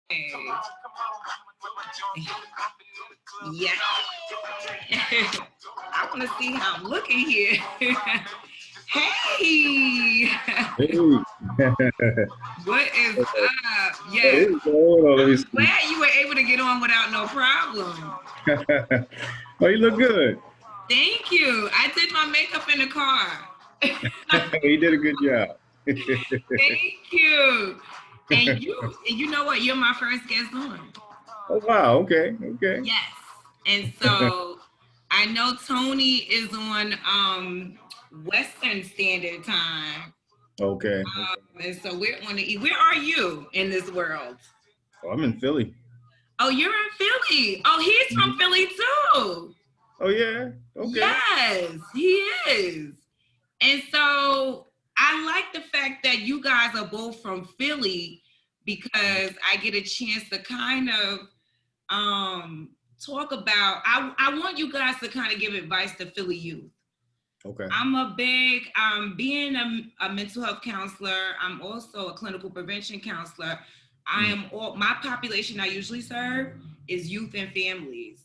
Hey. Yeah. I want to see how I'm looking here. Hey. Hey. What is up? Hey, Yes. hold on, let me I'm see. glad you were able to get on without no problem. Oh, you look good. Thank you. I did my makeup in the car. You did a good job. Thank you. And you know what? You're my first guest on. Oh, wow. Okay. Okay. Yes. And so I know Tony is on Western Standard Time. Okay. And so we're on the where are you in this world? Oh, I'm in Philly. Oh, you're in Philly. Oh, he's from Mhm. Philly too. Oh, yeah. Okay. Yes, he is. And so I like the fact that you guys are both from Philly because I get a chance to kind of talk about I want you guys to kind of give advice to Philly youth. Okay. I'm a big being a mental health counselor. I'm also a clinical prevention counselor. I Mm. am all my population I usually serve is youth and families.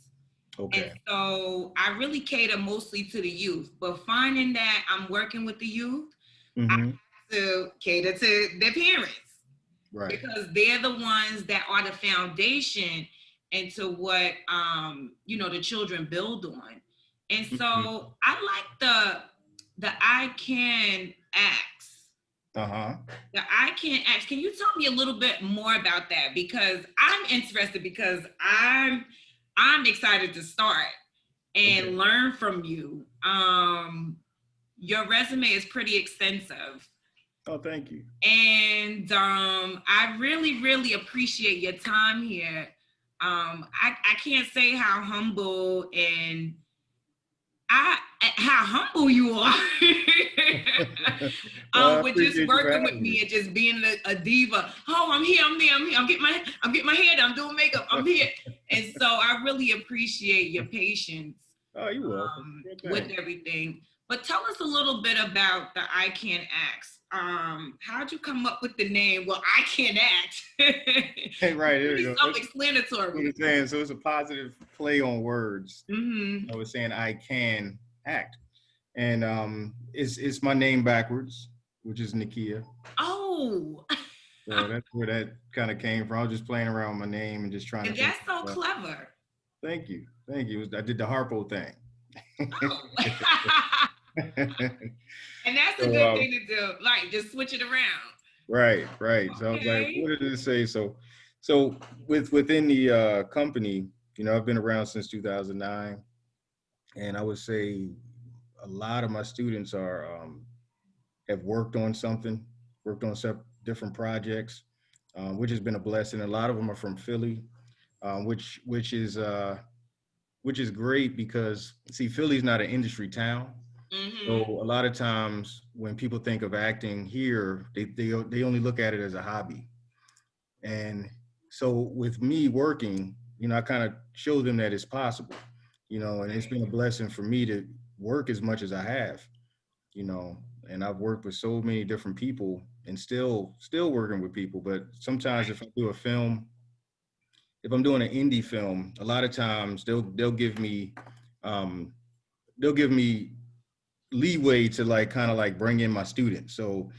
And Okay. so I really cater mostly to the youth, but finding that I'm working with the youth, I Mm-hmm. have to cater to their parents Right. because they're the ones that are the foundation into what the children build on. And Mm-hmm. so I like the I can ask. Uh-huh. The I can ask. Can you tell me a little bit more about that? Because I'm interested because I'm excited to start Okay. and learn from you. Your resume is pretty extensive. Oh, thank you. And I really, really appreciate your time here. I can't say how humble and how humble you are Well, I with just appreciate you for working with having me. me and just being a diva. Oh, I'm here, I'm there, I'm here. I'm getting my hair done, I'm doing makeup, I'm here. And so I really appreciate your patience Oh, you're welcome. Yeah, with thanks. everything. But tell us a little bit about the I Can't Act. How'd you come up with the name? Well, I Can't Act. Hey, right, there you Pretty go. What self-explanatory. it's saying. So it's a positive play on words. Mm-hmm. I was saying I can act. And it's my name backwards, which is Nakia. Oh, So that's where that kind of came from. I was just playing around with my name and just trying to and think. that's so clever. Thank you, thank you. I did the Harpo thing. Oh. And that's a so good thing to do. Like, just switch it around. right, right. So I was like, Okay. what did it say? So within the company, I've been around since 2009, and I would say a lot of my students are have worked on something, worked on different projects, which has been a blessing. A lot of them are from Philly, which is great because see, Philly's not an industry town. So Mm-hmm. a lot of times when people think of acting here, they only look at it as a hobby. And so with me working, I kind of show them that it's possible, and it's been a blessing for me to work as much as I have, you know, and I've worked with so many different people and still working with people. But sometimes Right. if I do a film, if I'm doing an indie film, a lot of times um, they'll give me leeway to like kind of like bring in my students. So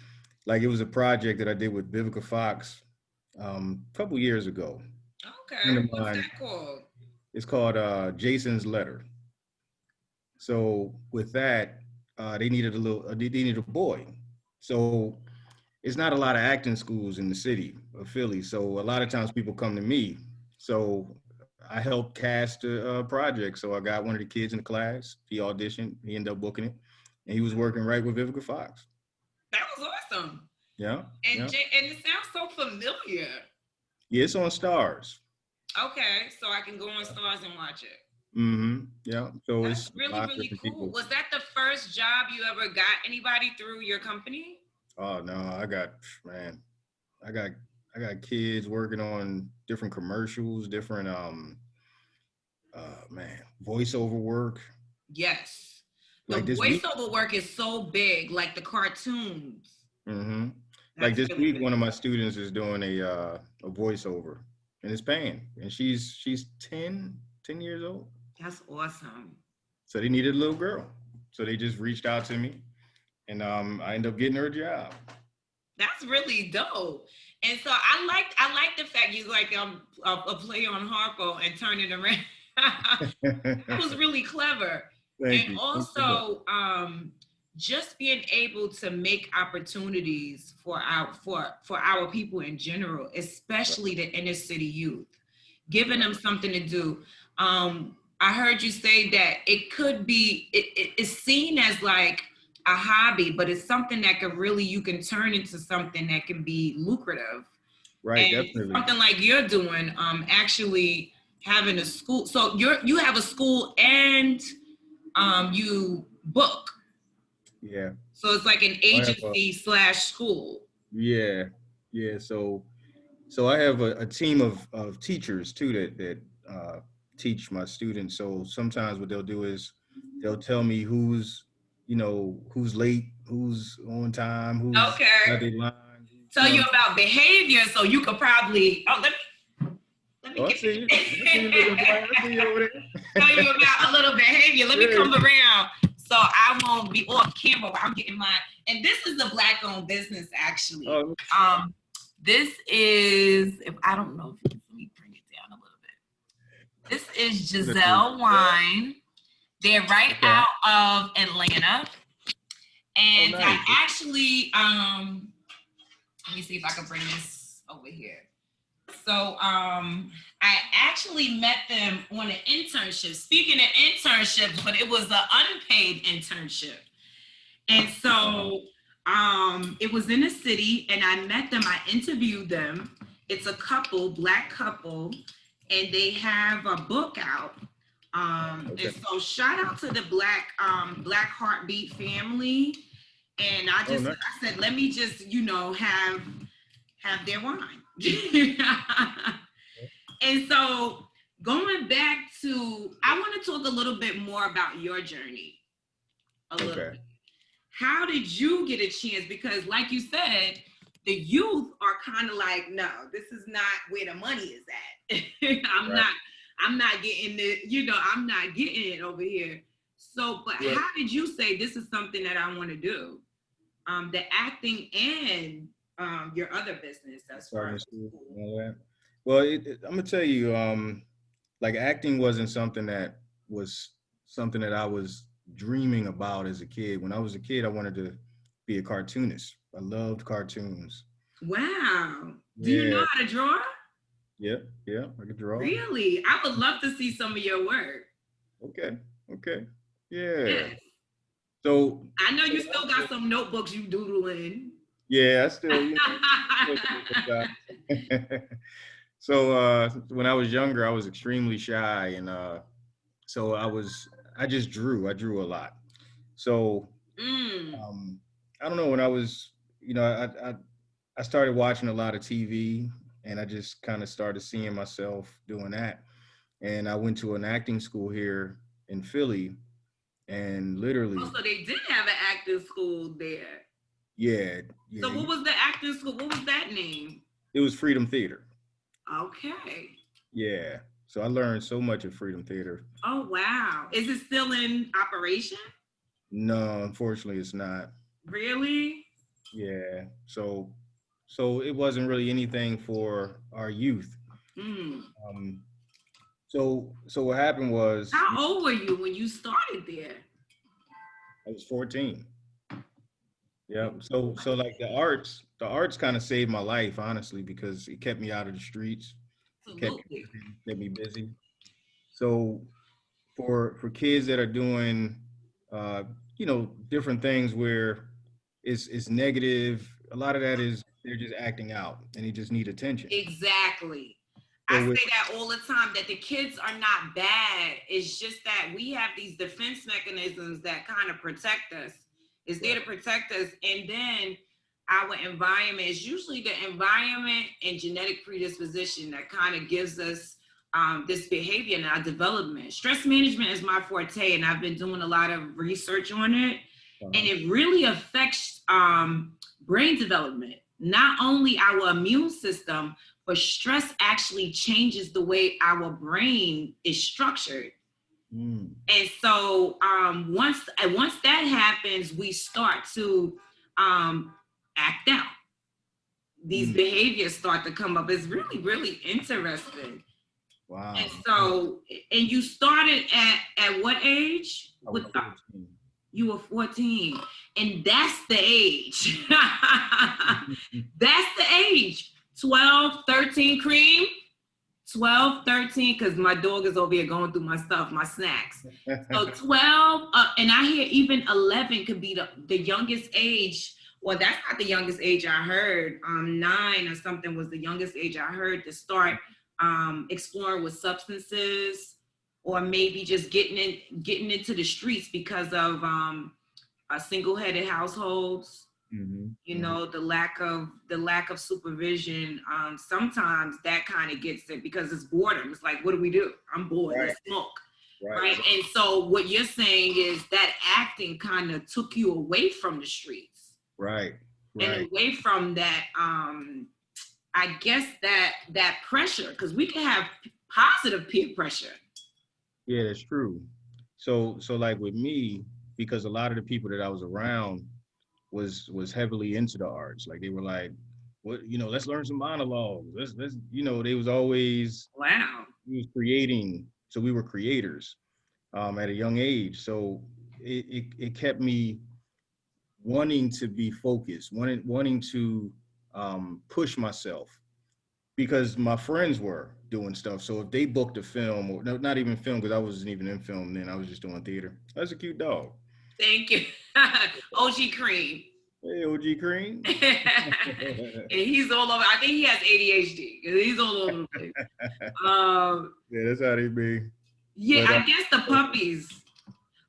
like it was a project that I did with Vivica Fox a couple years ago. A friend Okay. of What's mine. that called? It's called Jason's Letter. So with that, they needed a boy. So it's not a lot of acting schools in the city of Philly. So a lot of times people come to me. So I helped cast a project. So I got one of the kids in the class. He auditioned. He ended up booking it, and he was working right with Vivica Fox. That was awesome. Yeah, And yeah, and it sounds so familiar. yeah. It's on Stars. Okay, so I can go on Stars and watch it. Mm-hmm. Yeah. So That's it's a really, lot of really different cool. people. Was that the first job you ever got anybody through your company? Oh no, man, I got I got kids working on different commercials, different man, voiceover work. Yes. The Like this week, voiceover work is so big, like the cartoons. hmm like That's this really week, big. one of my students is doing a voiceover. and it's paying. And she's 10 years old. That's awesome. So they needed a little girl. So they just reached out to me, and I ended up getting her a job. That's really dope. And so I like the fact you like a play on Harpo and turn it around. That was really clever. Thank And you. also just being able to make opportunities for our people in general, especially the inner city youth, giving them something to do. I heard you say that it could be, it's seen as like a hobby, but it's something that could really, you can turn into something that can be lucrative. Right, and definitely. Something like you're doing, actually having a school. So you have a school and you book. Yeah. So it's like an agency / school. Yeah. So I have a team of teachers too that teach my students. So sometimes what they'll do is they'll tell me who's late, who's on time, who's at the line. Tell you about behavior, so you could probably let me I see you. I see you over there. Tell you about a little behavior. Let me come around so I won't be off camera while I'm getting mine. And this is a Black-owned business, actually. This is, if I don't know if let me bring it down a little bit. This is Giselle Wine. They're right out of Atlanta. And I actually, let me see if I can bring this over here. So I actually met them on an internship. Speaking of internships, but it was an unpaid internship. And so it was in a city, and I met them. I interviewed them. It's a couple, Black couple, and they have a book out. And so shout out to the Black Heartbeat family. And I said, let me just, have their wine. And so going back to, I want to talk a little bit more about your journey. A little bit. How did you get a chance? Because like you said, the youth are kind of like, no, this is not where the money is at. I'm not getting it, I'm not getting it over here. So, but how did you say this is something that I want to do? The acting and your other business as far as school. Well, I'm gonna tell you, like acting wasn't something that I was dreaming about as a kid. When I was a kid, I wanted to be a cartoonist. I loved cartoons. Wow. Do you know how to draw? Yeah, I could draw. Really? I would love to see some of your work. Okay. Yeah. Yes. So I know you still got some notebooks you doodle in. Yeah, I still. So when I was younger, I was extremely shy, and so I just drew. I drew a lot. So I don't know, when I was, I started watching a lot of TV, and I just kind of started seeing myself doing that. And I went to an acting school here in Philly, and literally. Oh, so they did have an acting school there. Yeah. So what was the acting school? What was that name? It was Freedom Theater. Okay. Yeah. So I learned so much at Freedom Theater. Oh, wow. Is it still in operation? No, unfortunately it's not. Really? Yeah. So it wasn't really anything for our youth. So what happened was. How old were you when you started there? I was 14. Yeah. So like the arts kind of saved my life, honestly, because it kept me out of the streets, kept me busy. So for kids that are doing, different things where it's negative, a lot of that is they're just acting out and they just need attention. Exactly. I say that all the time, that the kids are not bad. It's just that we have these defense mechanisms that kind of protect us. It's there to protect us. And then our environment is usually the environment and genetic predisposition that kind of gives us this behavior in our development. Stress management is my forte, and I've been doing a lot of research on it. And it really affects brain development, not only our immune system, but stress actually changes the way our brain is structured. And so once that happens, we start to act out. These behaviors start to come up. It's really, really interesting. Wow. And so, and you started at what age? You were 14. And that's the age. That's the age. 12, 13, Cream. 12, 13, because my dog is over here going through my stuff, my snacks. So 12, and I hear even 11 could be the youngest age. Well, that's not the youngest age I heard. 9 or something was the youngest age I heard to start exploring with substances, or maybe just getting into the streets because of single-headed households. You know, the lack of supervision. Sometimes that kind of gets it because it's boredom. It's like, what do we do? I'm bored. Let's smoke. Right. And so what you're saying is that acting kind of took you away from the streets. Right. And away from that, I guess that pressure, because we can have positive peer pressure. Yeah, that's true. So like with me, because a lot of the people that I was around was heavily into the arts. Like they were like, what, let's learn some monologues. Let's they was always, we was creating. So we were creators at a young age. So it kept me wanting to be focused, wanting to push myself, because my friends were doing stuff. So if they booked a film, or no, not even film, because I wasn't even in film then, I was just doing theater. That's a cute dog. Thank you. OG Cream. Hey, OG Cream. And he's all over. I think he has ADHD. He's all over the place. Yeah, that's how they be. Yeah, but, I guess the puppies.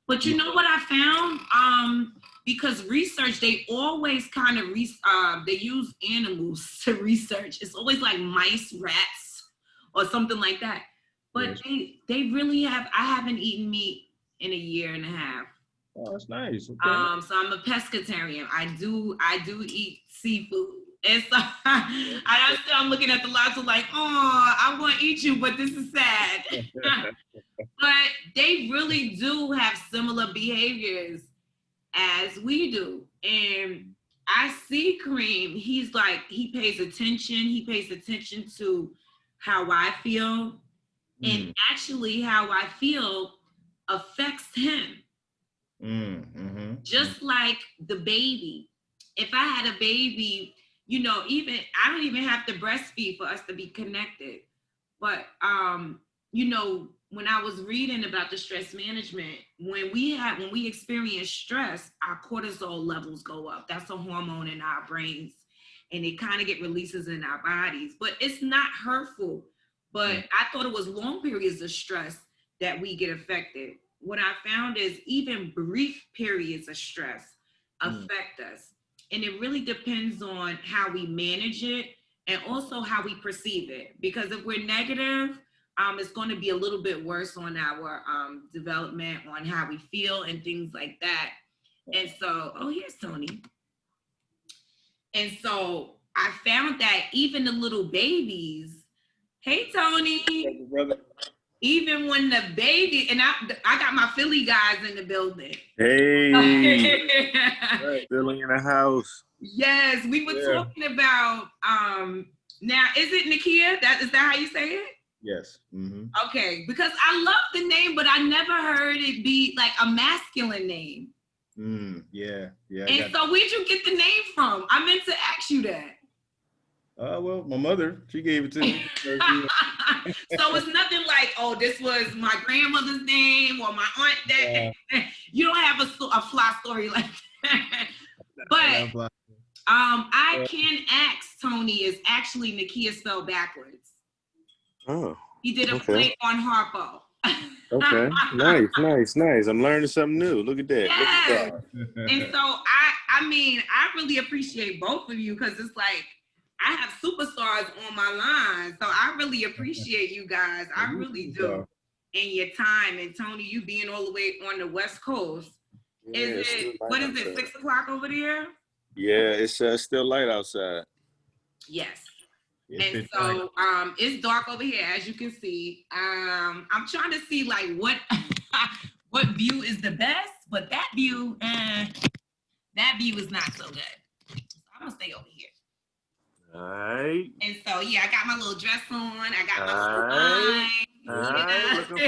But you know what I found? Because research, they always kind of, they use animals to research. It's always like mice, rats, or something like that. But they really have, I haven't eaten meat in a year and a half. Oh, that's nice. Okay. So I'm a pescatarian. I do eat seafood. And so I'm looking at the lots of like, oh, I want to eat you, but this is sad. But they really do have similar behaviors as we do. And I see Kareem, he's like, he pays attention to how I feel. And actually how I feel affects him. Just like the baby. If I had a baby, I don't even have to breastfeed for us to be connected. But when I was reading about the stress management, when we experience stress, our cortisol levels go up. That's a hormone in our brains, and it kind of get releases in our bodies. But it's not hurtful. But I thought it was long periods of stress that we get affected. What I found is even brief periods of stress affect us. And it really depends on how we manage it and also how we perceive it. Because if we're negative, it's going to be a little bit worse on our development, on how we feel and things like that. And so, here's Tony. And so I found that even the little babies, hey, Tony. Hey, brother. Even when the baby, and I got my Philly guys in the building. Hey, right. Philly in the house. Yes, we were talking about, now, is it Nakia? Is that how you say it? Yes. Mm-hmm. Okay, because I love the name, but I never heard it be like a masculine name. Yeah. And so where'd you get the name from? I meant to ask you that. Well, my mother, she gave it to me. So it's nothing like, this was my grandmother's name or my aunt that. You don't have a fly story like that. But I can ask Tony is actually Nakia spelled backwards. Oh. He did a play on Harpo. Okay, nice. I'm learning something new. Look at that. Yes. And so I really appreciate both of you, because it's like, I have superstars on my line, so I really appreciate you guys. I really do. And your time, and Tony, you being all the way on the West Coast. Yeah, what is it, 6 o'clock over there? Yeah, it's still light outside. Yes. It's And so it's dark over here, as you can see. I'm trying to see like what what view is the best, but that view is not so good. So I'm gonna stay over here. All right. And so yeah, I got my little dress on. I got my little All wine.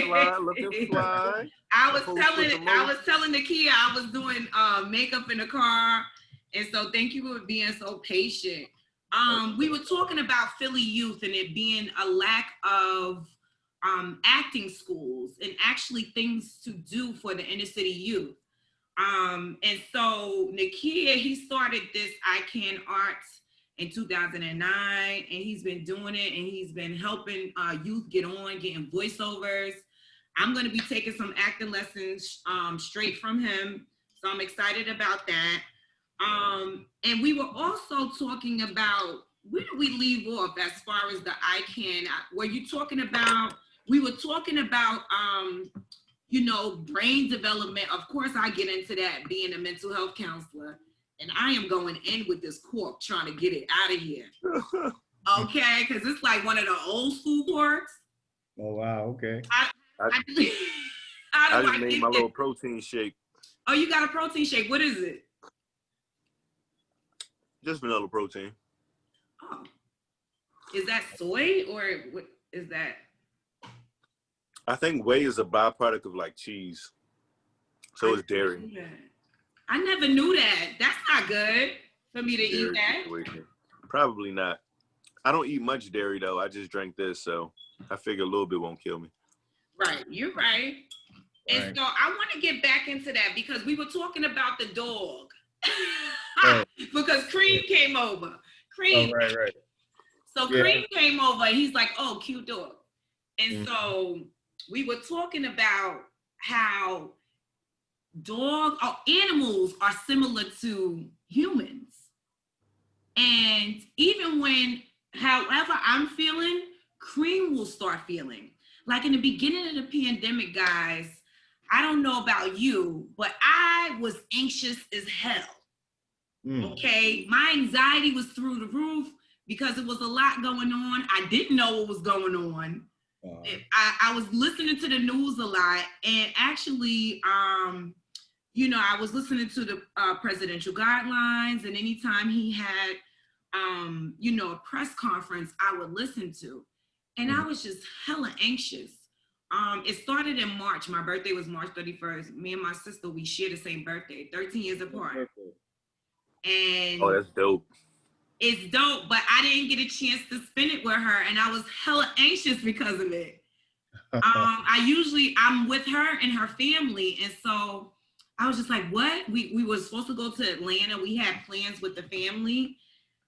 right. Looking fly. I was telling Nakia I was doing makeup in the car, and so thank you for being so patient. We were talking about Philly youth and it being a lack of acting schools and actually things to do for the inner city youth. And so Nakia, he started this I Can Arts in 2009, and he's been doing it, and he's been helping youth getting voiceovers. I'm going to be taking some acting lessons straight from him, so I'm excited about that. And we were also talking about, where did we leave off as far as the I Can? We were talking about, brain development. Of course, I get into that being a mental health counselor, and I am going in with this cork trying to get it out of here. Okay, because it's like one of the old school corks. Oh, wow, okay. I just made my little protein shake. Oh, you got a protein shake. What is it? Just vanilla protein. Oh. Is that soy or what is that? I think whey is a byproduct of like cheese. So is dairy. I never knew that. That's not good for me to eat that. Situation. Probably not. I don't eat much dairy though. I just drank this, so I figure a little bit won't kill me. Right, you're right. And so I want to get back into that because we were talking about the dog. Because Cream came over. Cream. Oh, right. So Cream came over and he's like, oh, cute dog. And so we were talking about how animals are similar to humans. And even when, however I'm feeling, Cream will start feeling. Like in the beginning of the pandemic, guys, I don't know about you, but I was anxious as hell. Okay, my anxiety was through the roof because it was a lot going on. I didn't know what was going on. I was listening to the news a lot, and actually, I was listening to the presidential guidelines, and anytime he had, a press conference, I would listen to, and I was just hella anxious. It started in March. My birthday was March 31st. Me and my sister, we share the same birthday, 13 years apart. And oh, that's dope. It's dope, but I didn't get a chance to spend it with her, and I was hella anxious because of it. I'm with her and her family, and so I was just like, what? We were supposed to go to Atlanta. We had plans with the family.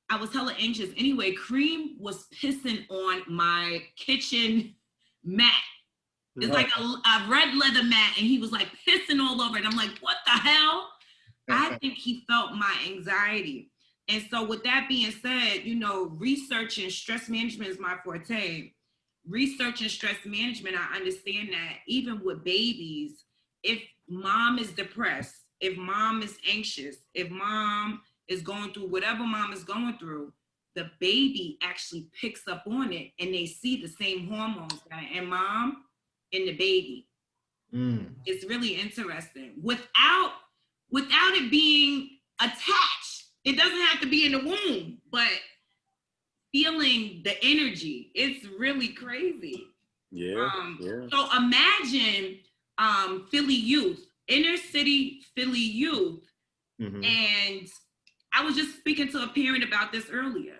I was hella anxious. Anyway, Cream was pissing on my kitchen mat. It's like a red leather mat, and he was like pissing all over it. I'm like, what the hell? I think he felt my anxiety. And so with that being said, research and stress management is my forte. Research and stress management, I understand that even with babies, if mom is depressed, if mom is anxious, if mom is going through whatever mom is going through, the baby actually picks up on it, and they see the same hormones that are in mom and the baby. It's really interesting. Without it being attached, it doesn't have to be in the womb, but feeling the energy, it's really crazy. Yeah. So imagine Philly youth, inner city Philly youth. And I was just speaking to a parent about this earlier,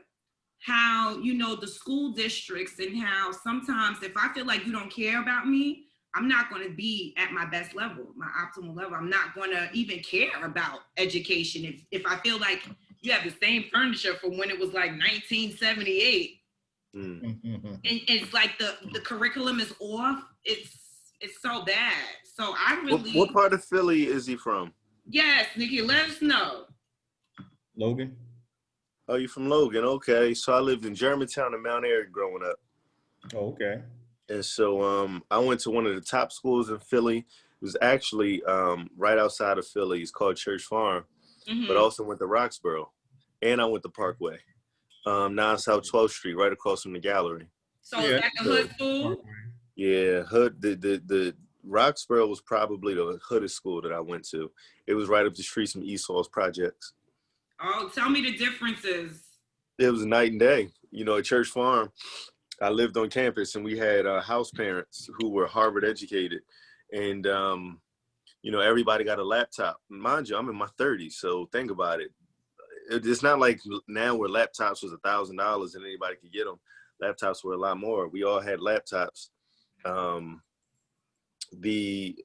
how, the school districts and how sometimes if I feel like you don't care about me, I'm not going to be at my best level, my optimal level. I'm not going to even care about education. If I feel like you have the same furniture from when it was like 1978, and it's like the curriculum is off. It's so bad. So I really. What part of Philly is he from? Yes, Nikki, let us know. Logan. Oh, you're from Logan. Okay. So I lived in Germantown and Mount Airy growing up. Oh, okay. And so I went to one of the top schools in Philly. It was actually right outside of Philly. It's called Church Farm, but also went to Roxborough, and I went to Parkway. Now South 12th Street, right across from the gallery. So is that the hood school? Yeah, hood. The Roxborough was probably the hoodest school that I went to. It was right up the street from Esau's projects. Oh, tell me the differences. It was night and day. You know, at Church Farm, I lived on campus, and we had house parents who were Harvard educated, and you know, everybody got a laptop. Mind you, I'm in my 30s, so think about it. It's not like now where laptops was $1,000 and anybody could get them. Laptops were a lot more. We all had laptops. The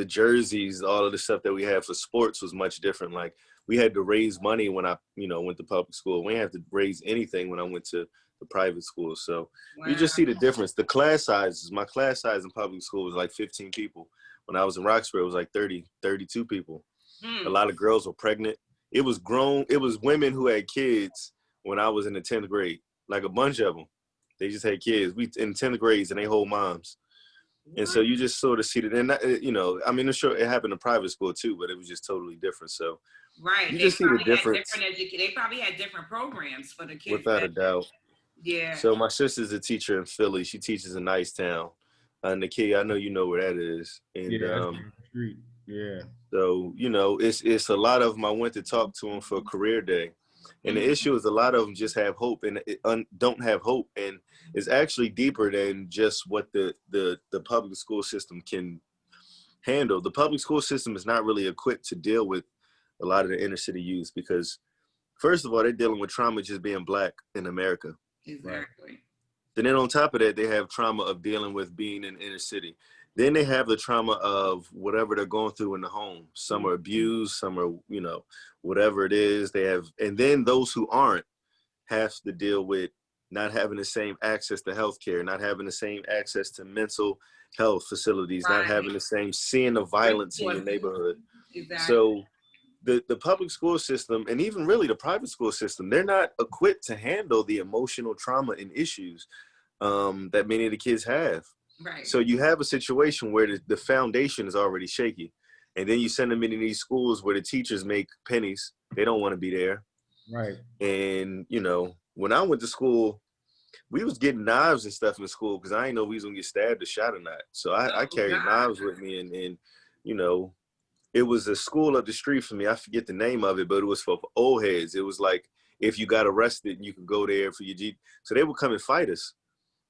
jerseys, all of the stuff that we had for sports was much different. Like, we had to raise money when I, you know, went to public school. We didn't have to raise anything when I went to the private school. So you just see the difference. The class sizes, my class size in public school was like 15 people. When I was in Roxbury, it was like 30, 32 people. A lot of girls were pregnant. It was women who had kids when I was in the 10th grade, like a bunch of them. They just had kids. We in 10th grades and they whole moms. And so you just sort of see that, and you know, I mean, I'm sure it happened in private school too, but it was just totally different. So right, you just see the difference. They probably had different programs for the kids. Without a doubt. Yeah. So my sister's a teacher in Philly. She teaches in Nicetown. Nakia, I know you know where that is. And yeah. So, you know, it's a lot of them. I went to talk to them for career day. And the issue is a lot of them just have hope and don't have hope. And it's actually deeper than just what the public school system can handle. The public school system is not really equipped to deal with a lot of the inner city youth because, first of all, they're dealing with trauma just being Black in America. Exactly. And then on top of that, they have trauma of dealing with being in inner city. Then they have the trauma of whatever they're going through in the home. Some are abused, some are, you know, whatever it is they have. And then those who aren't have to deal with not having the same access to healthcare, not having the same access to mental health facilities, not having the same seeing the violence in your neighborhood. Exactly. So the public school system, and even really the private school system, they're not equipped to handle the emotional trauma and issues that many of the kids have. Right. So you have a situation where the foundation is already shaky. And then you send them into these schools where the teachers make pennies. They don't want to be there. Right. And, you know, when I went to school, we was getting knives and stuff in school because I didn't know we was going to get stabbed or shot or not. So I carried knives with me. And, you know, it was a school up the street from me. I forget the name of it, but it was for old heads. It was like if you got arrested, you could go there for your G. So they would come and fight us.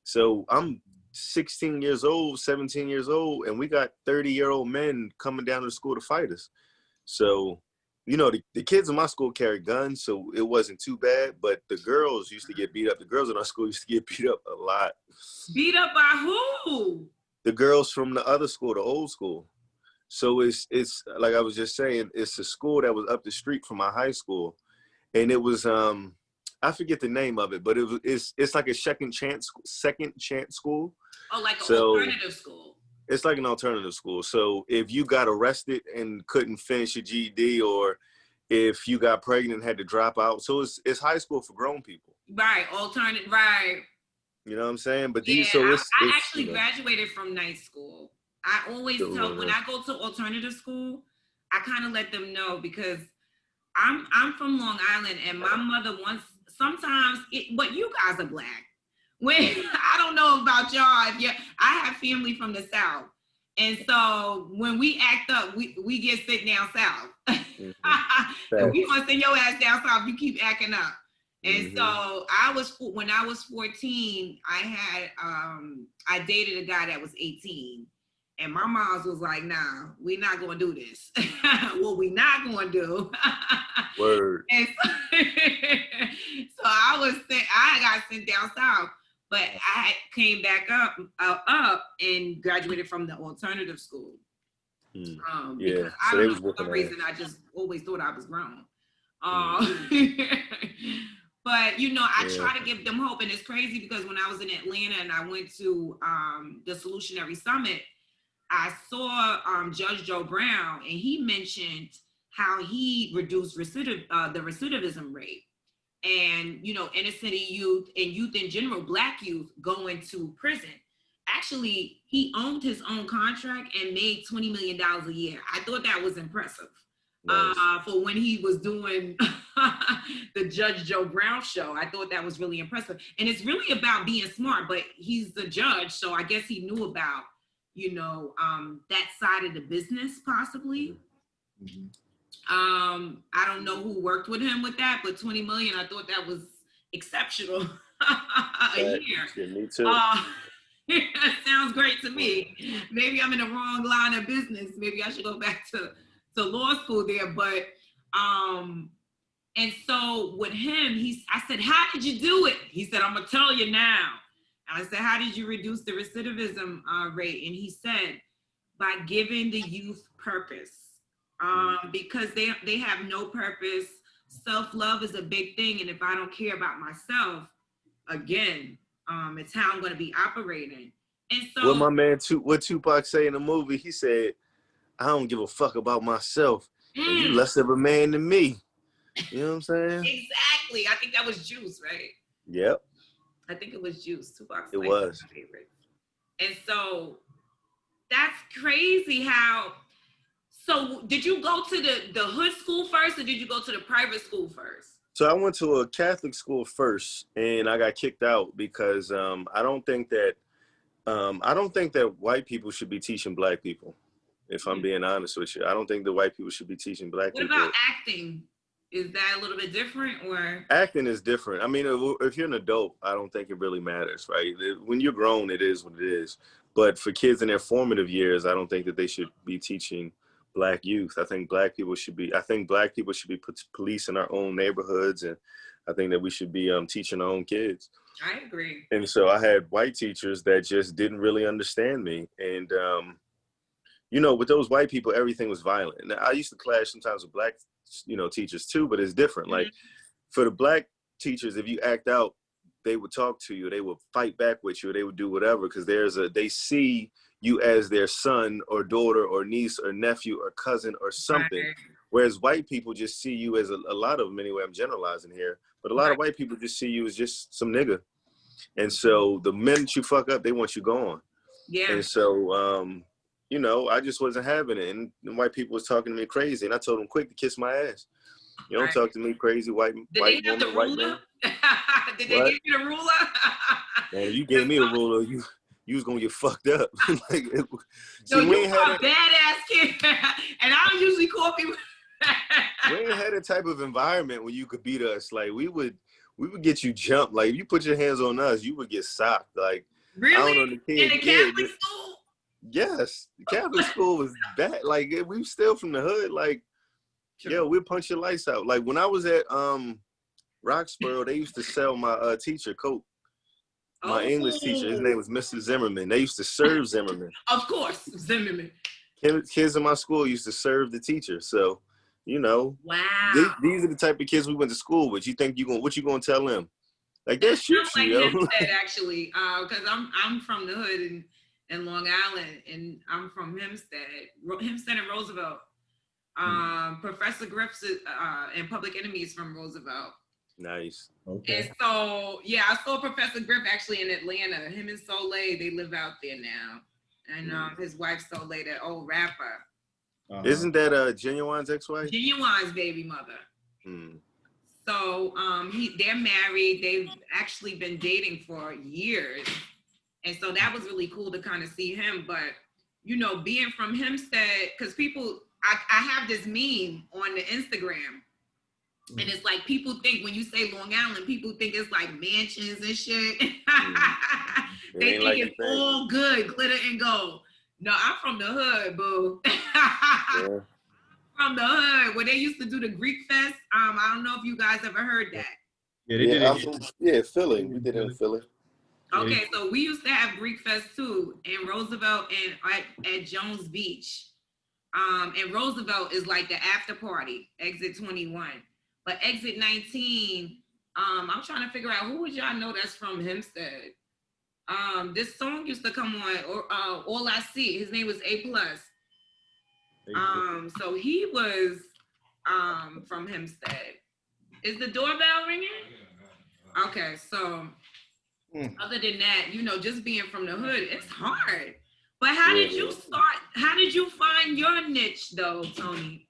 So I'm 16 years old, 17 years old, and we got 30-year-old men coming down to the school to fight us. So, you know, the kids in my school carried guns, so it wasn't too bad, but the girls used to get beat up. The girls in our school used to get beat up a lot. Beat up by who? The girls from the other school, the old school. So it's like I was just saying, it's a school that was up the street from my high school, and it was I forget the name of it, but it's like a second chance school. Oh, like an alternative school. It's like an alternative school. So if you got arrested and couldn't finish your GED, or if you got pregnant and had to drop out, so it's high school for grown people. Right, alternative. Right. You know what I'm saying? But I actually graduated from night school. I always tell when I go to alternative school, I kind of let them know because I'm from Long Island, and my mother but you guys are Black. When I don't know about y'all, I have family from the South, and so when we act up, we get sent down south. And we gonna send your ass down south. You keep acting up. And so when I was 14, I dated a guy that was 18. And my mom was like, nah, we're not going to do this. What we not going to do. Word. And so I got sent down south, but I came back up and graduated from the alternative school. Because I don't know, for some reason, I just always thought I was grown. But, you know, I try to give them hope. And it's crazy because when I was in Atlanta and I went to the Solutionary Summit, I saw Judge Joe Brown, and he mentioned how he reduced the recidivism rate. And, you know, inner city youth and youth in general, Black youth going to prison. Actually, he owned his own contract and made $20 million a year. I thought that was impressive. Nice. For when he was doing the Judge Joe Brown show. I thought that was really impressive. And it's really about being smart, but he's the judge, so I guess he knew about, that side of the business possibly. Mm-hmm. I don't know who worked with him with that, but 20 million, I thought that was exceptional a year. Yeah, me too. That sounds great to me. Maybe I'm in the wrong line of business. Maybe I should go back to law school there. But and so with him, I said, how did you do it? He said, I'm gonna tell you now. I said, how did you reduce the recidivism rate? And he said, by giving the youth purpose. Because they have no purpose. Self-love is a big thing. And if I don't care about myself, again, it's how I'm going to be operating. And so what my man, what Tupac say in the movie, he said, I don't give a fuck about myself. And you less of a man than me. You know what I'm saying? Exactly. I think that was Juice, right? Yep. I think it was Juice. Tupac's it was my favorite. And so that's crazy how. So did you go to the hood school first, or did you go to the private school first? So I went to a Catholic school first, and I got kicked out because I don't think that white people should be teaching black people. If I'm being honest with you, I don't think the white people should be teaching black people. What about acting? Is that a little bit different, or? Acting is different. I mean, if you're an adult, I don't think it really matters, right? When you're grown, it is what it is. But for kids in their formative years, I don't think that they should be teaching black youth. I think black people should be police in our own neighborhoods, and I think that we should be teaching our own kids. I agree. And so I had white teachers that just didn't really understand me, and with those white people, everything was violent. And I used to clash sometimes with black, teachers too, but it's different. Mm-hmm. Like for the black teachers, if you act out, they would talk to you, they would fight back with you, they would do whatever, because they see you as their son or daughter or niece or nephew or cousin or something. Right. Whereas white people just see you as a lot of them anyway, I'm generalizing here, but a lot of white people just see you as just some nigga. And so the minute you fuck up, they want you gone. Yeah. And so, I just wasn't having it. And the white people was talking to me crazy. And I told them quick to kiss my ass. You don't talk to me crazy, white woman, white man. Did they give you the ruler? Man, you gave me a ruler, you was gonna get fucked up. Like, you are a badass kid. And I don't usually call people. We ain't had a type of environment where you could beat us. Like we would get you jumped. Like if you put your hands on us, you would get socked. Like really? I don't know, in the Catholic school? Yes, the Catholic school was bad. Like we still from the hood. Like, yeah, we'd punch your lights out. Like when I was at Roxborough, they used to sell my teacher coat. My English teacher, his name was Mr. Zimmerman. They used to serve Zimmerman. Of course, Zimmerman. Kids in my school used to serve the teacher. So, wow. These are the type of kids we went to school with. You think what you gonna tell them? Like they'll shoot you, yo. Hempstead, actually, because I'm from the hood in Long Island, and I'm from Hempstead and Roosevelt. Professor Griff's and Public Enemy is from Roosevelt. Nice. Okay. And so, yeah, I saw Professor Griff actually in Atlanta. Him and Soleil, they live out there now. And his wife Soleil, that old rapper. Isn't that Genuine's ex-wife? Genuine's baby mother. So they're married. They've actually been dating for years. And so that was really cool to kind of see him. But, being from Hempstead, because I have this meme on the Instagram. And it's like people think when you say Long Island, people think it's like mansions and shit. They think it's all good, glitter and gold. No, I'm from the hood, boo. Yeah. From the hood, where they used to do the Greek Fest. I don't know if you guys ever heard that. Yeah, they did it. Philly. We did it in Philly. Okay, so we used to have Greek Fest too in Roosevelt and at Jones Beach. And Roosevelt is like the after party, Exit 21. But Exit 19, I'm trying to figure out who would y'all know that's from Hempstead. This song used to come on, All I See. His name was A+. So he was from Hempstead. Is the doorbell ringing? Okay, so other than that, just being from the hood, it's hard. But how did you start? How did you find your niche though, Tony?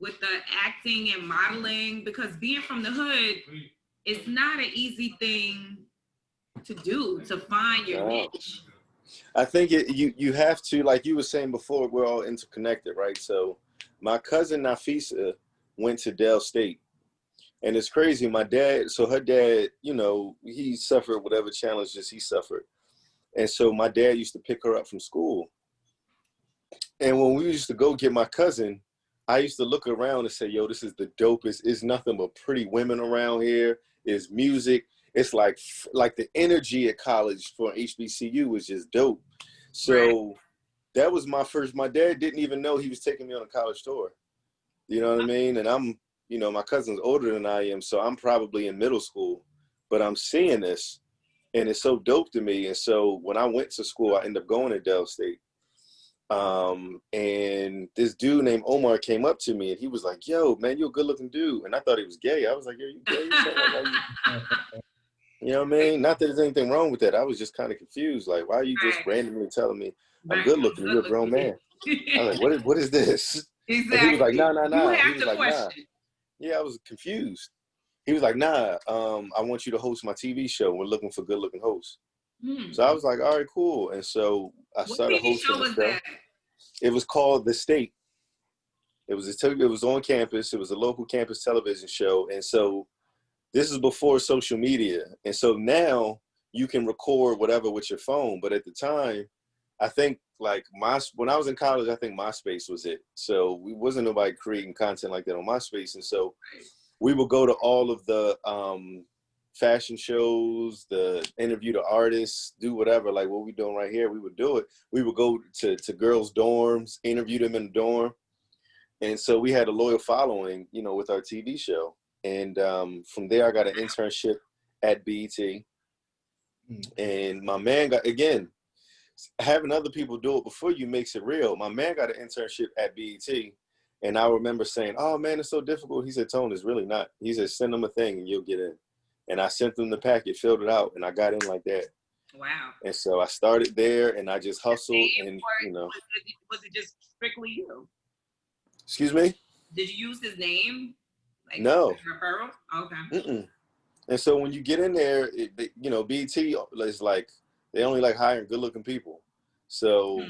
with the acting and modeling? Because being from the hood, it's not an easy thing to do, to find your niche. I think you have to, like you were saying before, we're all interconnected, right? So my cousin Nafisa went to Dell State. And it's crazy. My dad, so her dad, you know, he suffered whatever challenges he suffered. And so my dad used to pick her up from school. And when we used to go get my cousin, I used to look around and say, yo, this is the dopest. It's nothing but pretty women around here. It's music. It's like the energy at college for HBCU was just dope. So that was my dad didn't even know he was taking me on a college tour. You know what I mean? And you know, my cousin's older than I am, so I'm probably in middle school, but I'm seeing this and it's so dope to me. And so when I went to school, I ended up going to Dell State. And this dude named Omar came up to me and he was like, yo, man, you're a good looking dude. And I thought he was gay. I was like, yo, you gay? You know what I mean? Not that there's anything wrong with that. I was just kind of confused. Like, why are you just randomly telling me I'm good looking? You're a grown man. I was like, what is this? Exactly. And he was like, nah. You have He was to like, question. nah. Yeah, I was confused. He was like, nah, I want you to host my TV show. We're looking for good looking hosts. So I was like, all right, cool. And so I started hosting the show. It was called The State. It was on campus. It was a local campus television show. And so this is before social media. And so now you can record whatever with your phone. But at the time, I think like when I was in college, I think MySpace was it. So we wasn't nobody creating content like that on MySpace. And so we would go to all of the fashion shows, the interview the artists, do whatever, like what we doing right here, we would do it. We would go to girls' dorms, interview them in the dorm. And so we had a loyal following, you know, with our TV show. And from there, I got an internship at BET. And my man got, again, having other people do it before you makes it real. My man got an internship at BET. And I remember saying, oh man, it's so difficult. He said, Tone, it's really not. He said, send them a thing and you'll get in. And I sent them the packet, filled it out, and I got in like that. Wow. And so I started there and I just hustled and, you know. Was it just strictly you? Excuse me? Did you use his name? Like, no. Referral? Okay. Mm-mm. And so when you get in there, you know, BET is like, they only like hiring good looking people. So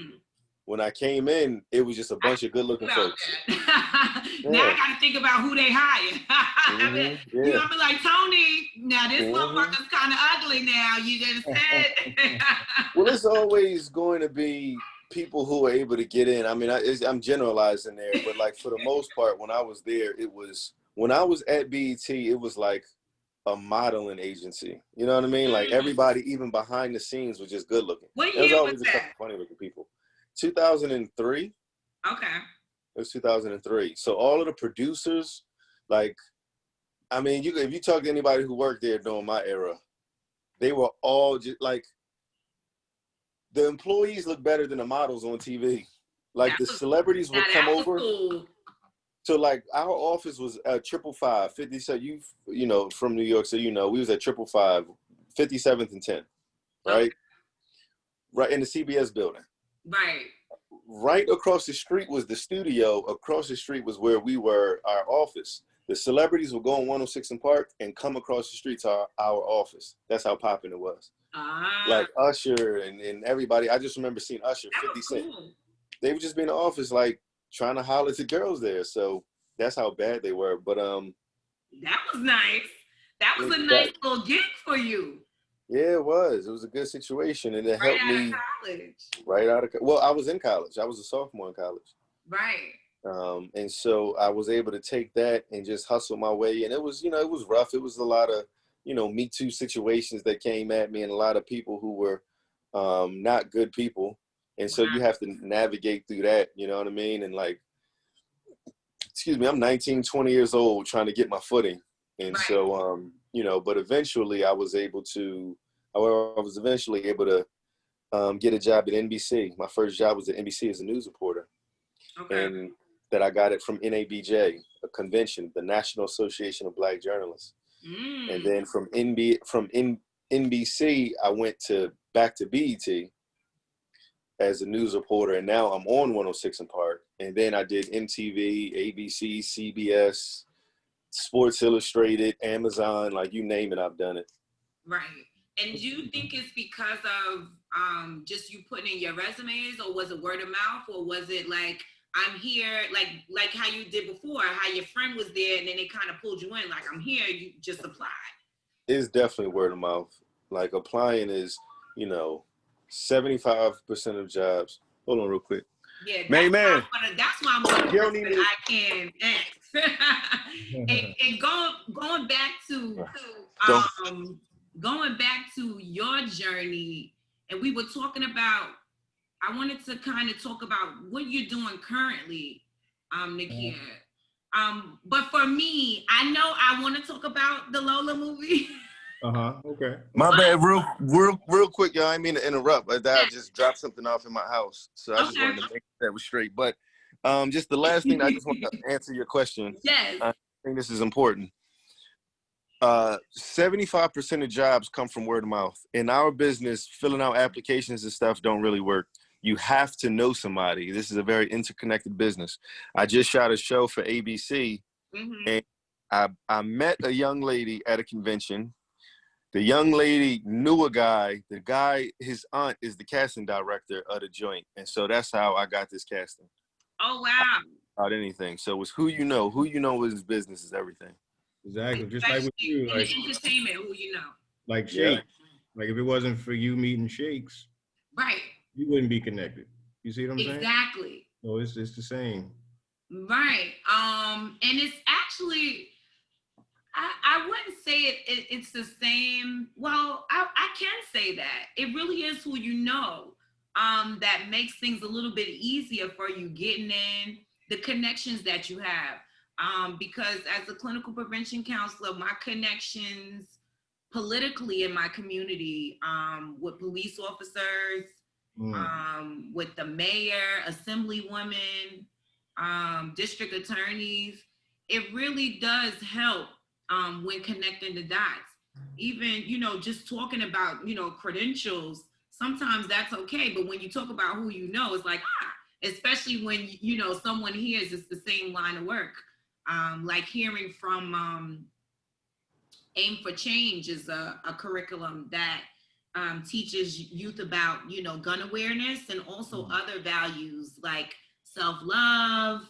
when I came in, it was just a bunch of good looking folks. Now I got to think about who they hire. You know, I'll be like, Tony, now this motherfucker's kind of ugly now. You just said. Well, it's always going to be people who are able to get in. I mean, I'm generalizing there, but like for the most part, when I was there, when I was at BET, it was like a modeling agency. You know what I mean? Like everybody, even behind the scenes, was just good looking. What year was that? Funny looking people. 2003. Okay. It was 2003. So all of the producers, like, I mean, if you talk to anybody who worked there during my era, they were all just like, the employees look better than the models on TV. Like the celebrities would come over. Cool. So like our office was 555, 50. So you know, from New York, so you know, we was at 555, 57th and 10th, right? Okay. Right in the CBS building. Right. Right across the street was the studio. Across the street was where we were, our office. The celebrities would go on 106 and Park and come across the street to our office. That's how popping it was. Like Usher and everybody. I just remember seeing Usher, 50 Cent. Cool. They would just be in the office, like trying to holler to girls there. So that's how bad they were. But that was nice. That was a nice little gig for you. Yeah, it was. It was a good situation, and it helped me. Right out of college. Well, I was in college. I was a sophomore in college. Right. And so I was able to take that and just hustle my way. And it was, you know, it was rough. It was a lot of, you know, Me Too situations that came at me, and a lot of people who were not good people. And so you have to navigate through that. You know what I mean? And like, excuse me, I'm 19, 20 years old trying to get my footing. And so, you know, but eventually I was able to get a job at NBC. My first job was at NBC as a news reporter. Okay. And that I got it from NABJ, a convention, the National Association of Black Journalists. And then from NBC, I went back to BET as a news reporter. And now I'm on 106 and Park. And then I did MTV, ABC, CBS, Sports Illustrated, Amazon, like you name it, I've done it. Right. And do you think it's because of just you putting in your resumes, or was it word of mouth, or was it like, I'm here, like how you did before, how your friend was there and then they kind of pulled you in, like, I'm here, you just applied? It's definitely word of mouth. Like applying is, 75% of jobs. Hold on real quick. Yeah, man. That's why I'm wondering if I can ask. and going back to your journey, and we were talking about, I wanted to kind of talk about what you're doing currently, Nakia. But for me, I know I want to talk about the Lola movie. Okay. My bad. Real quick, y'all. I didn't mean to interrupt, but I just dropped something off in my house, so I just wanted to make sure that was straight. But just the last thing, I just want to answer your question. Yes. I think this is important. 75% of jobs come from word of mouth. In our business, filling out applications and stuff don't really work. You have to know somebody. This is a very interconnected business. I just shot a show for ABC, and I met a young lady at a convention. The young lady knew a guy. The guy, his aunt is the casting director of the joint. And so that's how I got this casting. Oh, wow. About anything. So it was who you know. Who you know is business is everything. Exactly. Just like with you. In Like, entertainment, who you know. Like Shakes. Like if it wasn't for you meeting Shakes, right, you wouldn't be connected. You see what I'm saying? Exactly. So it's the same. Right. And it's actually, I wouldn't say it's the same. Well, I can say that. It really is who you know, that makes things a little bit easier for you getting in, the connections that you have. Because as a clinical prevention counselor, my connections politically in my community, with police officers, with the mayor, assemblywomen, district attorneys, it really does help when connecting the dots. Even, just talking about, credentials, sometimes that's okay. But when you talk about who you know, it's like, especially when, someone hears it's the same line of work. Like hearing from Aim for Change is a curriculum that teaches youth about, gun awareness and also other values like self-love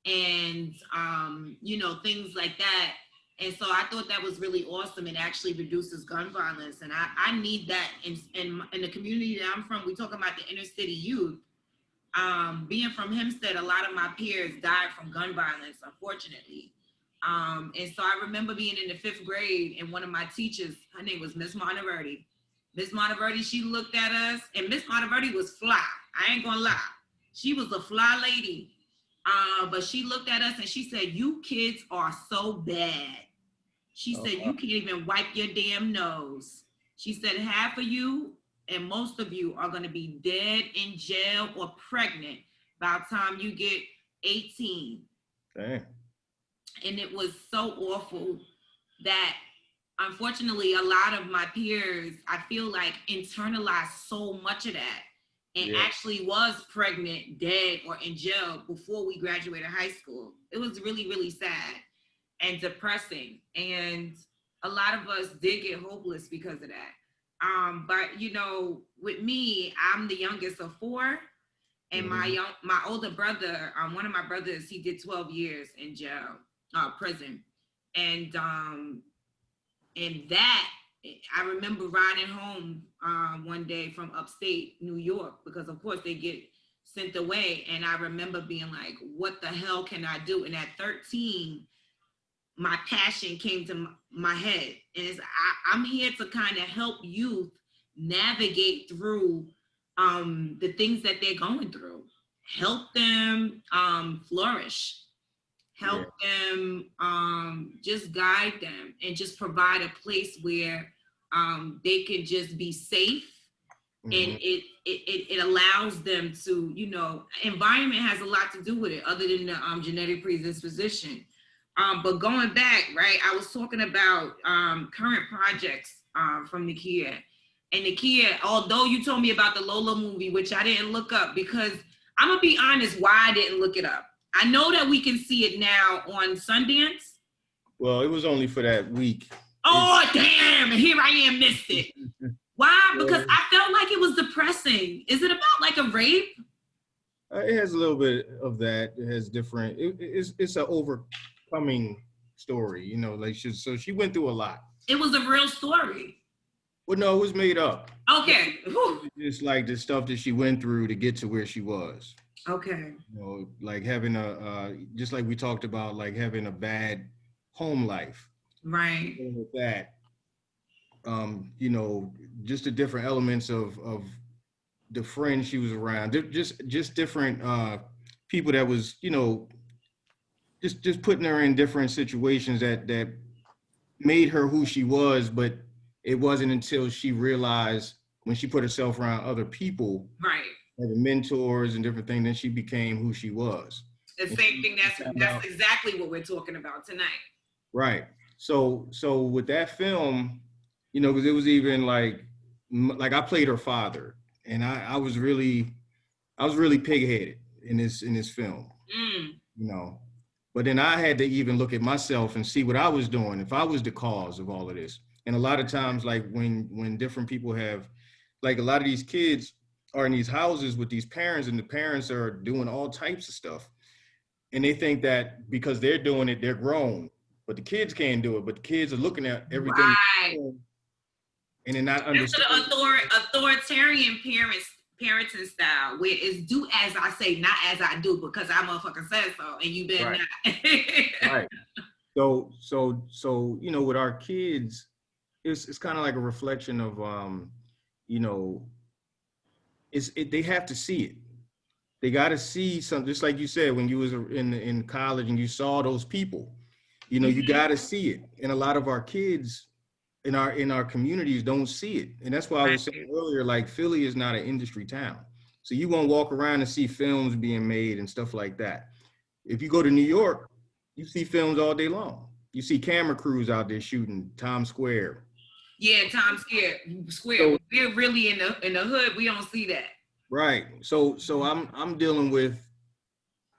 and, things like that. And so I thought that was really awesome. It actually reduces gun violence. And I need that in the community that I'm from. We talk about the inner city youth. Being from Hempstead, a lot of my peers died from gun violence, unfortunately. And so I remember being in the 5th grade and one of my teachers, her name was Miss Monteverdi. Miss Monteverdi, she looked at us, and Miss Monteverdi was fly. I ain't gonna lie. She was a fly lady. But she looked at us and she said, "You kids are so bad." She said, "You can't even wipe your damn nose." She said, "Half of you and most of you are gonna be dead in jail or pregnant by the time you get 18. Dang. And it was so awful that, unfortunately, a lot of my peers, I feel like, internalized so much of that and actually was pregnant, dead, or in jail before we graduated high school. It was really, really sad and depressing. And a lot of us did get hopeless because of that. But, with me, I'm the youngest of 4. And my older brother, one of my brothers, he did 12 years in jail. Prison. And that, I remember riding home one day from upstate New York, because of course they get sent away. And I remember being like, what the hell can I do? And at 13, my passion came to my head. And I'm here to kind of help youth navigate through the things that they're going through, help them flourish. Help them, just guide them, and just provide a place where they can just be safe. And it allows them to, environment has a lot to do with it, other than the genetic predisposition. But going back, right, I was talking about current projects from Nakia. And Nakia, although you told me about the Lola movie, which I didn't look up because I'm gonna be honest why I didn't look it up. I know that we can see it now on Sundance. Well, it was only for that week. Oh, damn, and here I am, missed it. Why? Because I felt like it was depressing. Is it about like a rape? It has a little bit of that. It has different, it's an overcoming story, you know, like so she went through a lot. It was a real story. Well, no, it was made up. Okay. It's like the stuff that she went through to get to where she was. Okay. You know, like having just like we talked about, like having a bad home life. Right. And with that, you know, just the different elements of the friends she was around, just different people that was, you know, just putting her in different situations that made her who she was, but it wasn't until she realized when she put herself around other people, right, having mentors and different things, then she became who she was. The same thing. That's exactly what we're talking about tonight. Right. So with that film, you know, because it was even like I played her father, and I was really pig-headed in this film, you know. But then I had to even look at myself and see what I was doing, if I was the cause of all of this. And a lot of times, like when different people have, like a lot of these kids are in these houses with these parents, and the parents are doing all types of stuff. And they think that because they're doing it, they're grown, but the kids can't do it. But the kids are looking at everything. Right. And they're not understanding. That's the authoritarian parenting style, where it's do as I say, not as I do, because I motherfucking said so, and you better not. Right. So you know, with our kids, it's kind of like a reflection of you know, they have to see it. They got to see something, just like you said when you was in college and you saw those people. You know, you got to see it. And a lot of our kids in our communities don't see it. And that's why I was saying earlier, like Philly is not an industry town. So you won't walk around and see films being made and stuff like that. If you go to New York, you see films all day long. You see camera crews out there shooting Times Square. Yeah, Times Square. So, we're really in the hood. We don't see that. Right. So I'm dealing with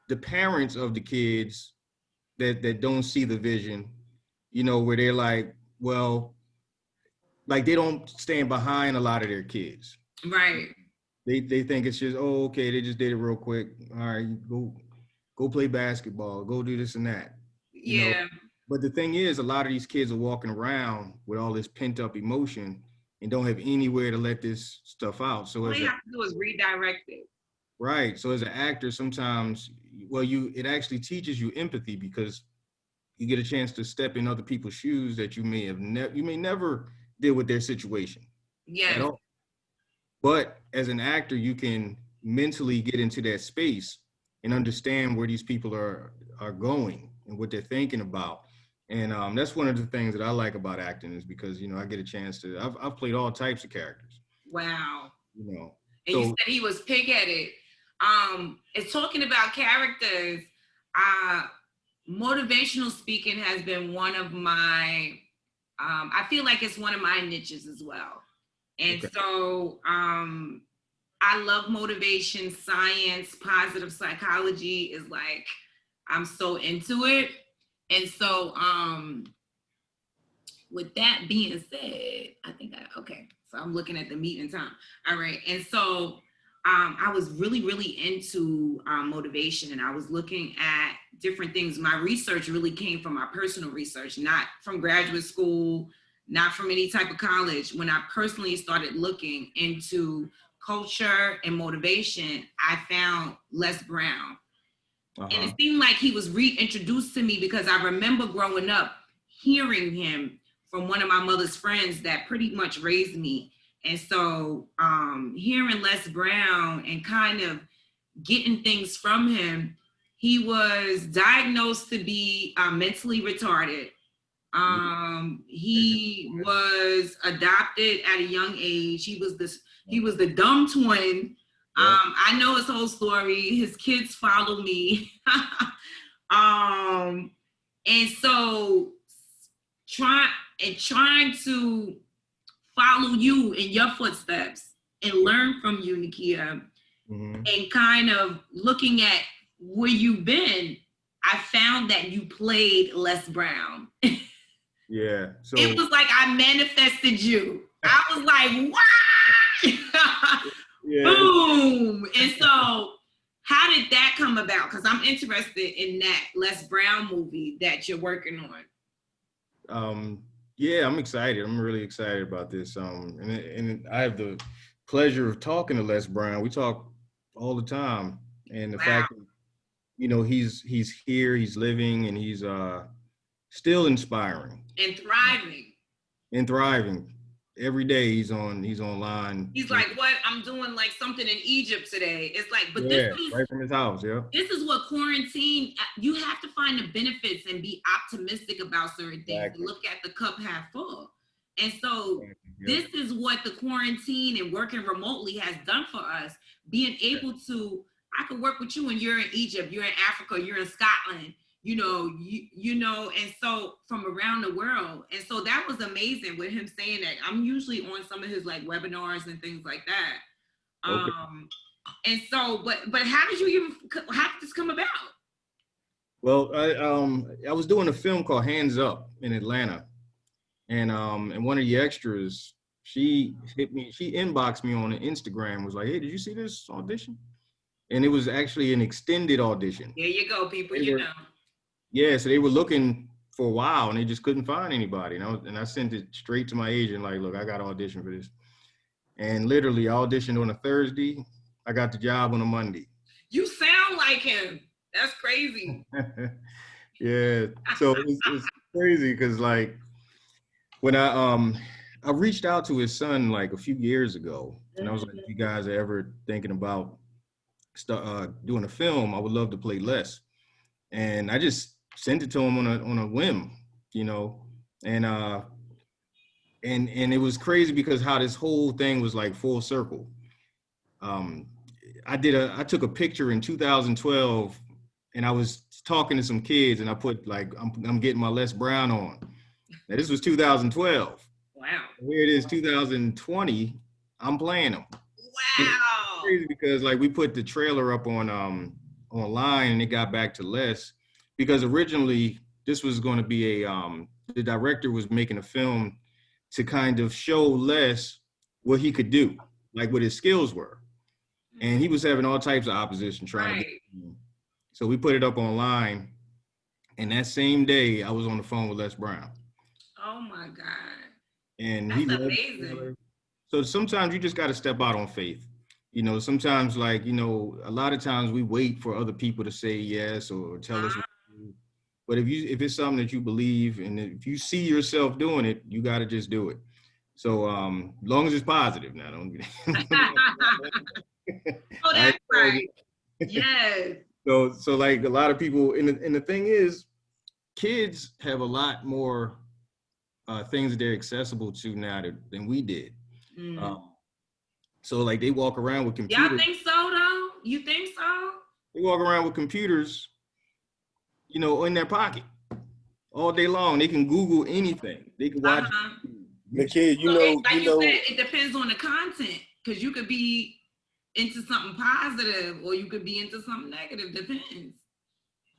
the parents of the kids that don't see the vision, you know, where they're like, well, like they don't stand behind a lot of their kids. Right. They think it's just, oh, okay, they just did it real quick. All right, go play basketball, go do this and that. You know? But the thing is, a lot of these kids are walking around with all this pent up emotion and don't have anywhere to let this stuff out. So all you have to do is redirect it. Right. So as an actor, sometimes, well, it actually teaches you empathy, because you get a chance to step in other people's shoes that you may never deal with their situation. Yeah. But as an actor, you can mentally get into that space and understand where these people are going and what they're thinking about. And that's one of the things that I like about acting, is because, you know, I get a chance to, I've played all types of characters. Wow. You know. And you said he was pig-headed. It's talking about characters. Motivational speaking has been one of my, I feel like it's one of my niches as well. And so I love motivation, science, positive psychology is like, I'm so into it. And so with that being said, so I'm looking at the meeting time. All right. And so I was really, really into motivation, and I was looking at different things. My research really came from my personal research, not from graduate school, not from any type of college. When I personally started looking into culture and motivation, I found Les Brown. And it seemed like he was reintroduced to me, because I remember growing up hearing him from one of my mother's friends that pretty much raised me. And so hearing Les Brown and kind of getting things from him, he was diagnosed to be mentally retarded. He was adopted at a young age. He was the dumb twin. I know his whole story. His kids follow me. And so trying to follow you in your footsteps and learn from you, Nakia, and kind of looking at where you've been, I found that you played Les Brown. Yeah. So it was like I manifested you. I was like, what? Yeah. Boom. And so how did that come about? Because I'm interested in that Les Brown movie that you're working on. Yeah, I'm excited. I'm really excited about this. And I have the pleasure of talking to Les Brown. We talk all the time. And the fact that, you know, he's here, he's living, and he's still inspiring. And thriving. Every day he's online. He's like, what? I'm doing like something in Egypt today. It's like, but this is right from his house, yeah. This is what quarantine, you have to find the benefits and be optimistic about certain things. Exactly. Look at the cup half full. And so this is what the quarantine and working remotely has done for us. Being able to, I could work with you and you're in Egypt, you're in Africa, you're in Scotland, you know, and so from around the world. And so that was amazing with him saying that. I'm usually on some of his like webinars and things like that. Okay. And so, but how did this come about? Well, I was doing a film called Hands Up in Atlanta. And one of the extras, she inboxed me on Instagram, was like, hey, did you see this audition? And it was actually an extended audition. There you go, people, know. Yeah, so they were looking for a while and they just couldn't find anybody. And I sent it straight to my agent, like, look, I got to audition for this. And literally I auditioned on a Thursday. I got the job on a Monday. You sound like him. That's crazy. Yeah, so it's crazy because like when I reached out to his son like a few years ago, and I was like, if you guys are ever thinking about doing a film, I would love to play Les. And I just sent it to him on a whim, you know, and it was crazy because how this whole thing was like full circle. I took a picture in 2012, and I was talking to some kids, and I put like I'm getting my Les Brown on. Now this was 2012. Wow. Here it is, 2020. I'm playing them. Wow. It's crazy because like we put the trailer up on online, and it got back to Les because originally this was going to be the director was making a film to kind of show Les what he could do, like what his skills were. And he was having all types of opposition trying to get him. So we put it up online, and that same day I was on the phone with Les Brown. Oh my God. And that's amazing. So sometimes you just got to step out on faith. You know, sometimes like, you know, a lot of times we wait for other people to say yes or tell us what to do. But if it's something that you believe and if you see yourself doing it, you got to just do it. So long as it's positive now. Don't Oh, that's right. Yes. So like a lot of people, and the thing is, kids have a lot more things that they're accessible to now than we did. So like they walk around with computers. Y'all think so though? You think so? They walk around with computers, you know, in their pocket all day long. They can Google anything. They can watch. Nakia, you know, said, it depends on the content because you could be into something positive or you could be into something negative. Depends.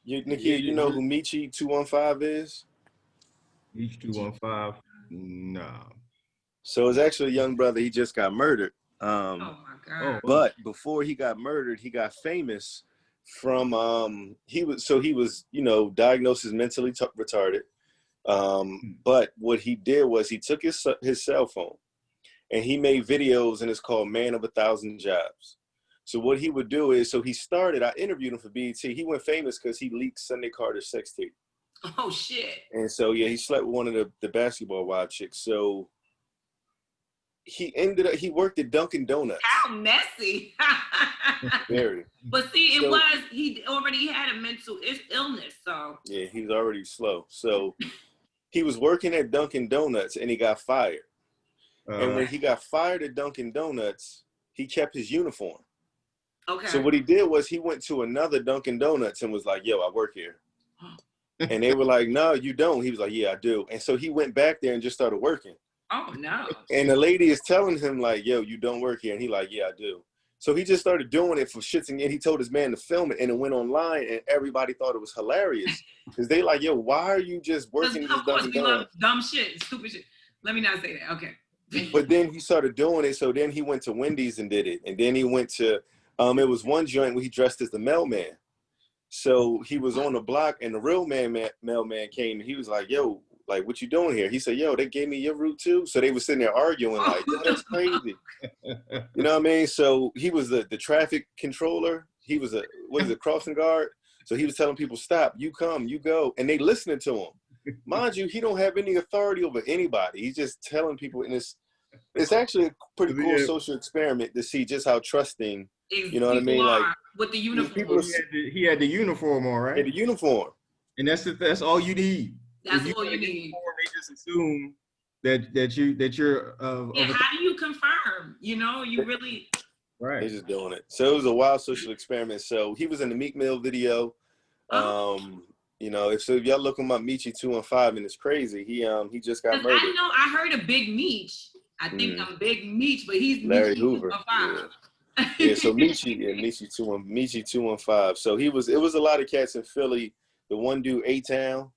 Nakia, you know who Michi 215 is? Michi 215? No. So it's actually a young brother. He just got murdered. Oh my God. But before he got murdered, he got famous from he was, you know, diagnosed as mentally retarded. But what he did was he took his cell phone and he made videos, and it's called Man of 1,000 Jobs. So what he would do is, I interviewed him for BET. He went famous because he leaked Sunday Carter's sex tape. Oh shit. And so yeah, he slept with one of the basketball wild chicks. So he worked at Dunkin' Donuts. How messy. Very. But see, he already had a mental illness, so. Yeah, he's already slow. So he was working at Dunkin' Donuts and he got fired. And when he got fired at Dunkin' Donuts, he kept his uniform. Okay. So what he did was he went to another Dunkin' Donuts and was like, yo, I work here. And they were like, no, you don't. He was like, yeah, I do. And so he went back there and just started working. Oh, no. And the lady is telling him like, yo, you don't work here. And he like, yeah, I do. So he just started doing it for shits and he told his man to film it, and it went online, and everybody thought it was hilarious because they like, yo, why are you just working? Of course, we love dumb shit, stupid shit. Let me not say that. Okay. But then he started doing it. So then he went to Wendy's and did it, and then he went to it was one joint where he dressed as the mailman. So he was on the block, and the real mailman came, and he was like, yo, like, what you doing here? He said, yo, they gave me your route too. So they were sitting there arguing like, yo, that's crazy. You know what I mean? So he was the traffic controller. He was a crossing guard. So he was telling people, stop, you come, you go. And they listening to him. Mind you, he don't have any authority over anybody. He's just telling people, and it's actually a pretty cool social experiment to see just how trusting, you know what I mean? Like with the uniform. He had the uniform on, right? He had the uniform. And that's all you need. That's all you need. They just assume that you're. How do you confirm? You know, you really. Right. They're just doing it. So it was a wild social experiment. So he was in the Meek Mill video. You know, if y'all look him up, Meechie 215, and it's crazy. He just got murdered. I heard a Big Meech. I think I'm Big Meech, but he's Larry Meechie Hoover. 215. Yeah, so Meechie 215. So it was a lot of cats in Philly. The one dude, A-Town,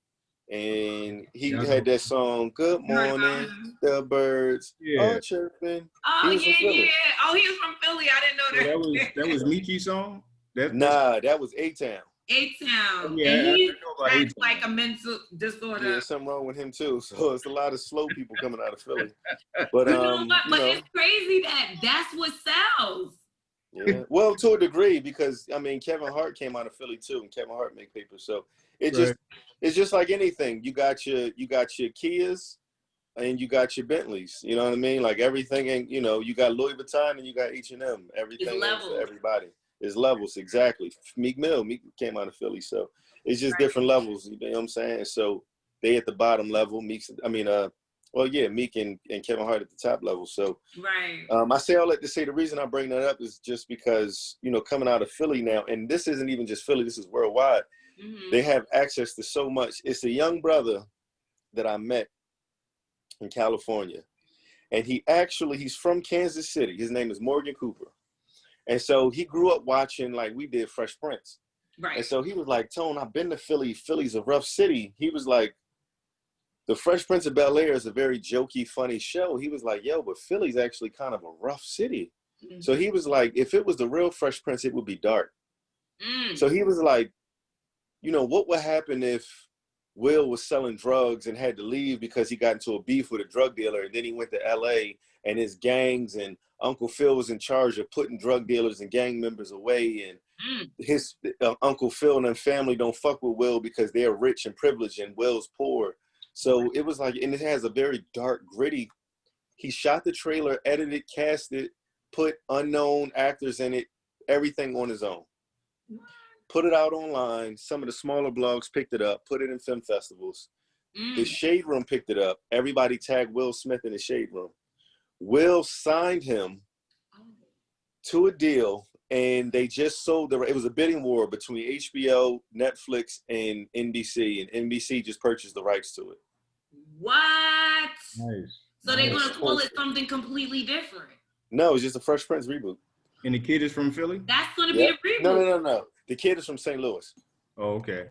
and he had that song, Good Morning, the birds are chirping. Oh, yeah. Oh, he was from Philly. I didn't know that. That was Meechie's song? Nah, that was A-Town. A-Town. Yeah, and he has like a mental disorder. Yeah, something wrong with him too. So it's a lot of slow people coming out of Philly. But but it's crazy that's what sells. Yeah, well, to a degree, because I mean, Kevin Hart came out of Philly too, and Kevin Hart make papers. So it's just like anything. You got your Kias, and you got your Bentleys. You know what I mean? Like everything, and you know, you got Louis Vuitton and you got H&M. Everything is for everybody. It's levels, exactly. Meek came out of Philly, so it's just different levels. You know what I'm saying? So they at the bottom level. Meek and Kevin Hart at the top level. So I say all that to say the reason I bring that up is just because, you know, coming out of Philly now, and this isn't even just Philly, this is worldwide. They have access to so much. It's a young brother that I met in California, and he's from Kansas City. His name is Morgan Cooper. And so he grew up watching, like we did, Fresh Prince. Right. And so he was like, Tone, I've been to Philly. Philly's a rough city. He was like, the Fresh Prince of Bel-Air is a very jokey, funny show. He was like, yo, but Philly's actually kind of a rough city. So he was like, if it was the real Fresh Prince, it would be dark. So he was like, you know, what would happen if Will was selling drugs and had to leave because he got into a beef with a drug dealer, and then he went to LA and his gangs, and Uncle Phil was in charge of putting drug dealers and gang members away, and his Uncle Phil and their family don't fuck with Will because they're rich and privileged and Will's poor. So it was like, and it has a very dark, gritty. He shot the trailer, edited, casted, put unknown actors in it, everything on his own. Put it out online. Some of the smaller blogs picked it up, put it in film festivals. The Shade Room picked it up. Everybody tagged Will Smith in the Shade Room. Will signed him to a deal, and they just sold it was a bidding war between HBO, Netflix, and NBC, and NBC just purchased the rights to it. What? Nice. So they're going to call it something completely different? No, it's just a Fresh Prince reboot. And the kid is from Philly? That's going to be a reboot? No. The kid is from St. Louis. Oh, okay.